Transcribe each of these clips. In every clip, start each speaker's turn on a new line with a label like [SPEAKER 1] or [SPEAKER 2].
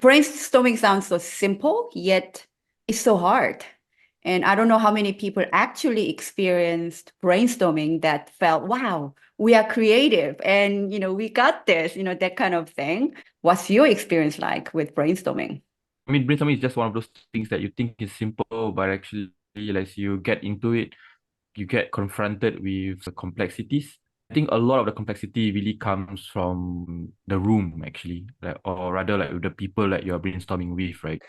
[SPEAKER 1] brainstorming sounds so simple, yet it's so hard. And I don't know how many people actually experienced brainstorming that felt, wow, we are creative and, we got this, that kind of thing. What's your experience like with brainstorming?
[SPEAKER 2] I mean, brainstorming is just one of those things that you think is simple, but actually, as you get into it, you get confronted with the complexities. I think a lot of the complexity really comes from the room, actually, like, or rather, like with the people that you're brainstorming with, right?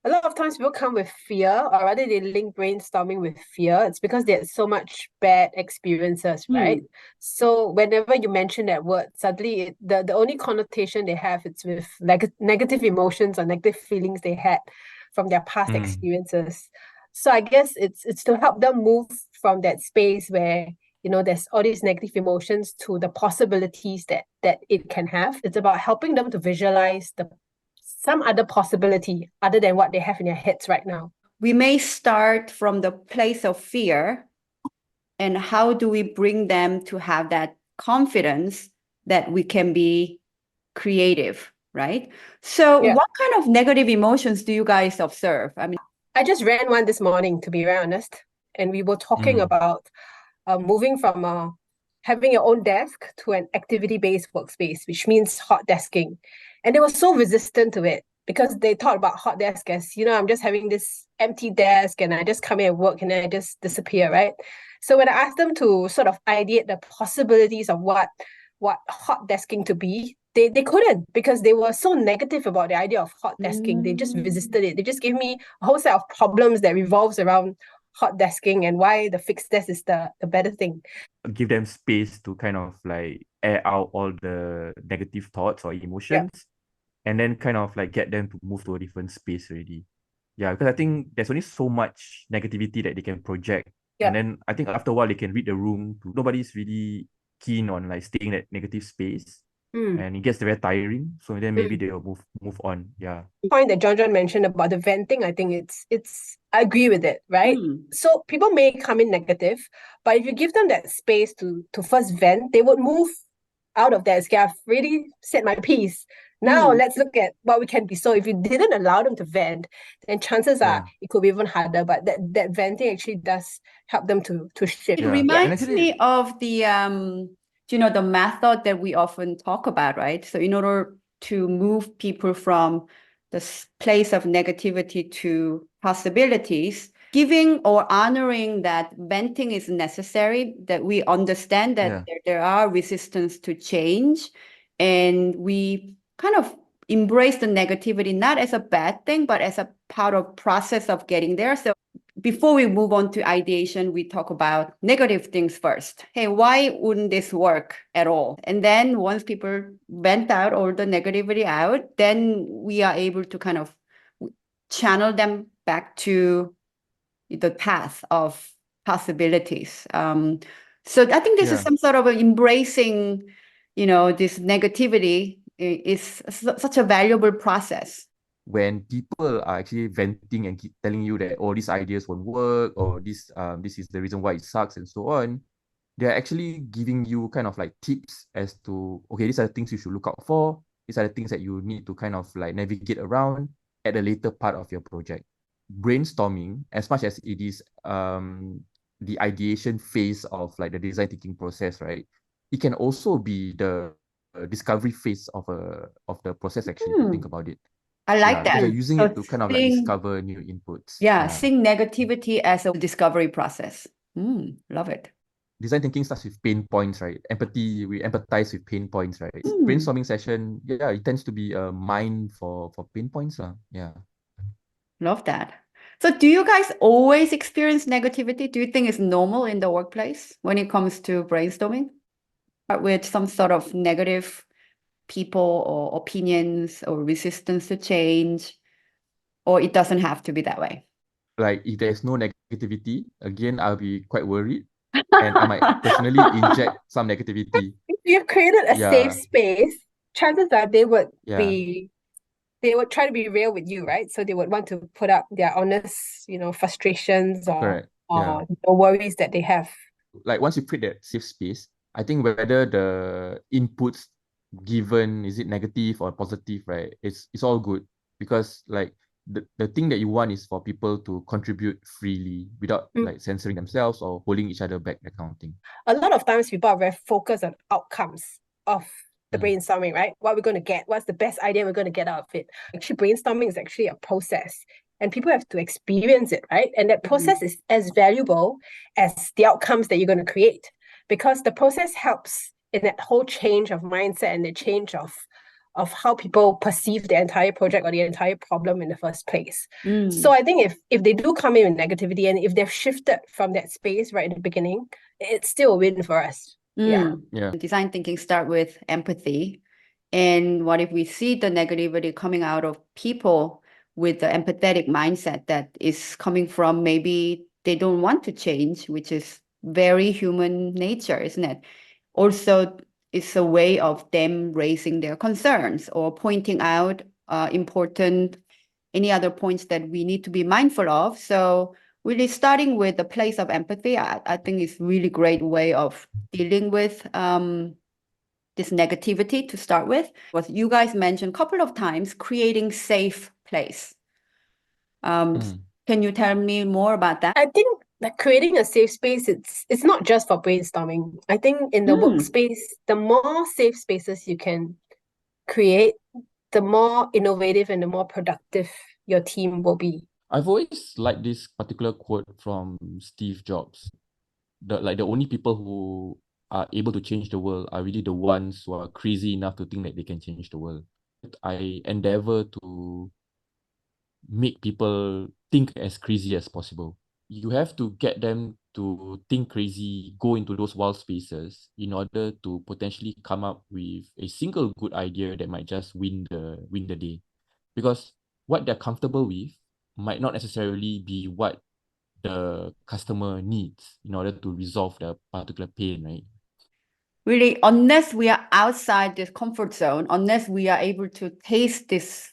[SPEAKER 3] A lot of times people come with fear, or rather they link brainstorming with fear. It's because they had so much bad experiences, right? So whenever you mention that word, suddenly the only connotation they have it's with negative emotions or negative feelings they had from their past
[SPEAKER 2] Mm.
[SPEAKER 3] experiences. So I guess it's to help them move from that space where there's all these negative emotions to the possibilities that it can have. It's about helping them to visualize some other possibility other than what they have in their heads right now.
[SPEAKER 1] We may start from the place of fear, and how do we bring them to have that confidence that we can be creative, right? So
[SPEAKER 3] Yeah.
[SPEAKER 1] what kind of negative emotions do you guys observe?
[SPEAKER 3] I just ran one this morning, to be very honest, and we were talking
[SPEAKER 2] Mm.
[SPEAKER 3] about moving from having your own desk to an activity-based workspace, which means hot desking. And they were so resistant to it because they thought about hot desk as, I'm just having this empty desk and I just come here and work and then I just disappear, right? So when I asked them to sort of ideate the possibilities of what hot desking to be, they couldn't because they were so negative about the idea of hot desking. They just resisted it. They just gave me a whole set of problems that revolves around hot desking and why the fixed desk is the better thing.
[SPEAKER 2] Give them space to kind of like air out all the negative thoughts or
[SPEAKER 3] Yeah.
[SPEAKER 2] emotions, and then kind of like get them to move to a different space already. Yeah, because I think there's only so much negativity that they can project. And
[SPEAKER 3] Yeah.
[SPEAKER 2] then I think after a while they can read the room. Nobody's really keen on like staying in that negative space.
[SPEAKER 3] Mm.
[SPEAKER 2] And it gets very tiring. So then maybe
[SPEAKER 3] Mm.
[SPEAKER 2] they'll move on. Yeah.
[SPEAKER 3] Point that Jon Jon mentioned about the venting, I think it's I agree with it, right?
[SPEAKER 1] Hmm.
[SPEAKER 3] So people may come in negative, but if you give them that space to first vent, they would move out of that. Okay, I've really said my piece. Now
[SPEAKER 1] Hmm.
[SPEAKER 3] let's look at what we can be. So if you didn't allow them to vent, then chances are
[SPEAKER 2] Yeah.
[SPEAKER 3] it could be even harder. But that venting actually does help them to shift.
[SPEAKER 1] It
[SPEAKER 2] Yeah.
[SPEAKER 3] Yeah.
[SPEAKER 2] And
[SPEAKER 1] reminds
[SPEAKER 2] actually,
[SPEAKER 1] me of the method that we often talk about, right? So in order to move people from this place of negativity to possibilities, giving or honoring that venting is necessary, that we understand that
[SPEAKER 2] yeah.
[SPEAKER 1] there are resistance to change, and we kind of embrace the negativity not as a bad thing, but as a part of process of getting there. So before we move on to ideation, we talk about negative things first. Hey, why wouldn't this work at all? And then once people vent out all the negativity out, then we are able to kind of channel them back to the path of possibilities. So I think this is
[SPEAKER 2] Yeah.
[SPEAKER 1] some sort of embracing, this negativity is such a valuable process.
[SPEAKER 2] When people are actually venting and keep telling you that, oh, these ideas won't work, or this is the reason why it sucks and so on, they're actually giving you kind of like tips as to, okay, these are the things you should look out for, these are the things that you need to kind of like navigate around at the later part of your project. Brainstorming, as much as it is the ideation phase of like the design thinking process, right, it can also be the discovery phase of the process, actually, if you think
[SPEAKER 1] Hmm.
[SPEAKER 2] about it.
[SPEAKER 1] I like
[SPEAKER 2] Yeah, because
[SPEAKER 1] that.
[SPEAKER 2] you're using it
[SPEAKER 1] So
[SPEAKER 2] to kind of like
[SPEAKER 1] seeing,
[SPEAKER 2] discover new inputs.
[SPEAKER 1] yeah,
[SPEAKER 2] Yeah.
[SPEAKER 1] seeing negativity as a discovery process. Love it.
[SPEAKER 2] Design thinking starts with pain points, right? Empathy, we empathize with pain points, right?
[SPEAKER 1] Hmm.
[SPEAKER 2] Brainstorming session, yeah, it tends to be a mine for pain points, lah. Yeah.
[SPEAKER 1] Love that. So do you guys always experience negativity? Do you think it's normal in the workplace when it comes to brainstorming? With some sort of negative people or opinions or resistance to change, or it doesn't have to be that way?
[SPEAKER 2] Like if there's no negativity, again, I'll be quite worried, and I might personally inject some negativity.
[SPEAKER 3] If you've created a safe
[SPEAKER 2] Yeah.
[SPEAKER 3] space, chances are they would
[SPEAKER 2] Yeah.
[SPEAKER 3] be they would try to be real with you, right? So they would want to put up their honest, frustrations or
[SPEAKER 2] Correct. Yeah.
[SPEAKER 3] or the worries that they have.
[SPEAKER 2] Like once you create that safe space, I think whether the inputs given is it negative or positive, right? It's all good. because like the thing that you want is for people to contribute freely without like censoring themselves or holding each other back, that kind of thing.
[SPEAKER 3] A lot of times people are very focused on outcomes of the brainstorming, right? What we're going to get, what's the best idea we're going to get out of it. Actually, brainstorming is actually a process and people have to experience it, right? And that process is as valuable as the outcomes that you're going to create, because the process helps in that whole change of mindset and the change of how people perceive the entire project or the entire problem in the first place. So I think if they do come in with negativity and if they've shifted from that space right in the beginning, it's still a win for us. Yeah.
[SPEAKER 1] Design thinking start with empathy. And what if we see the negativity coming out of people with the empathetic mindset that is coming from maybe they don't want to change, which is very human nature, isn't it? Also, it's a way of them raising their concerns or pointing out any other points that we need to be mindful of. So really starting with the place of empathy, I think is really great way of dealing with this negativity to start with. What you guys mentioned a couple of times, creating safe place. Can you tell me more about that?
[SPEAKER 3] I think that creating a safe space, it's not just for brainstorming. I think in the workspace, the more safe spaces you can create, the more innovative and the more productive your team will be.
[SPEAKER 2] I've always liked this particular quote from Steve Jobs. The only people who are able to change the world are really the ones who are crazy enough to think that they can change the world. I endeavor to make people think as crazy as possible. You have to get them to think crazy, go into those wild spaces in order to potentially come up with a single good idea that might just win the day. Because what they're comfortable with might not necessarily be what the customer needs in order to resolve the particular pain, right?
[SPEAKER 1] Really, unless we are outside this comfort zone, unless we are able to taste this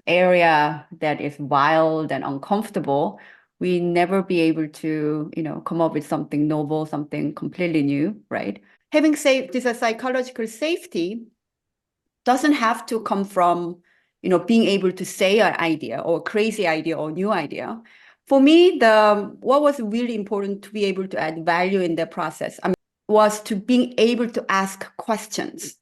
[SPEAKER 1] area that is wild and uncomfortable, we never be able to, come up with something novel, something completely new, right? Having this psychological safety doesn't have to come from, being able to say an idea or crazy idea or new idea. For me, what was really important to be able to add value in the process was to being able to ask questions.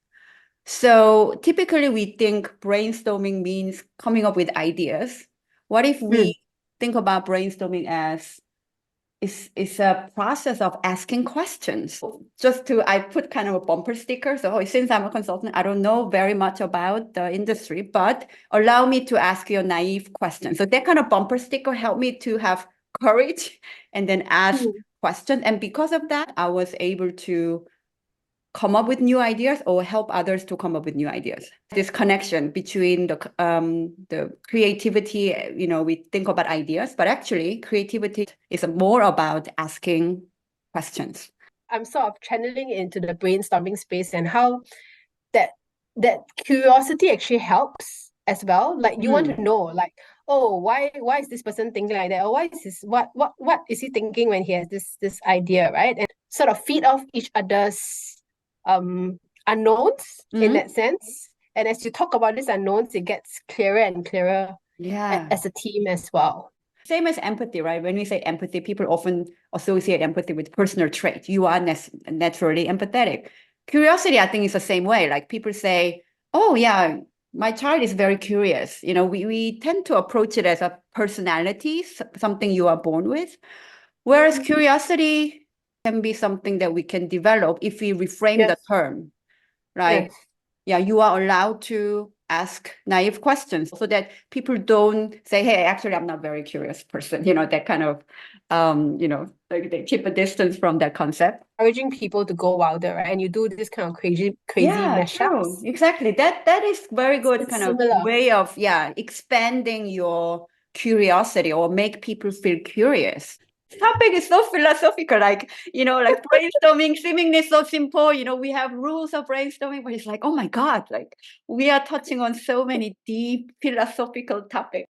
[SPEAKER 1] So typically we think brainstorming means coming up with ideas. What if we think about brainstorming as it's a process of asking questions? I put kind of a bumper sticker. So since I'm a consultant, I don't know very much about the industry, but allow me to ask you a naive question. So that kind of bumper sticker helped me to have courage and then ask questions. And because of that, I was able to come up with new ideas or help others to come up with new ideas. This connection between the creativity, we think about ideas, but actually creativity is more about asking questions.
[SPEAKER 3] I'm sort of channeling into the brainstorming space and how that curiosity actually helps as well. Like you want to know, like, oh, why is this person thinking like that? Or why is what is he thinking when he has this idea, right? And sort of feed off each other's unknowns in that sense. And as you talk about these unknowns, it gets clearer and clearer as a team as well.
[SPEAKER 1] Same as empathy, right? When we say empathy, people often associate empathy with personal trait. You are naturally empathetic. Curiosity, I think, is the same way. Like people say, oh yeah, my child is very curious. We tend to approach it as a personality, something you are born with. Whereas curiosity can be something that we can develop if we reframe the term, right? Yeah, you are allowed to ask naive questions so that people don't say, hey, actually, I'm not a very curious person. That kind of, like they keep a distance from that concept.
[SPEAKER 3] Encouraging people to go wilder, right? And you do this kind of crazy mashups.
[SPEAKER 1] True. Exactly. That is very good of way of, expanding your curiosity or make people feel curious. Topic is so philosophical, like brainstorming seemingly so simple. We have rules of brainstorming, but it's like, oh my God, like we are touching on so many deep philosophical topics.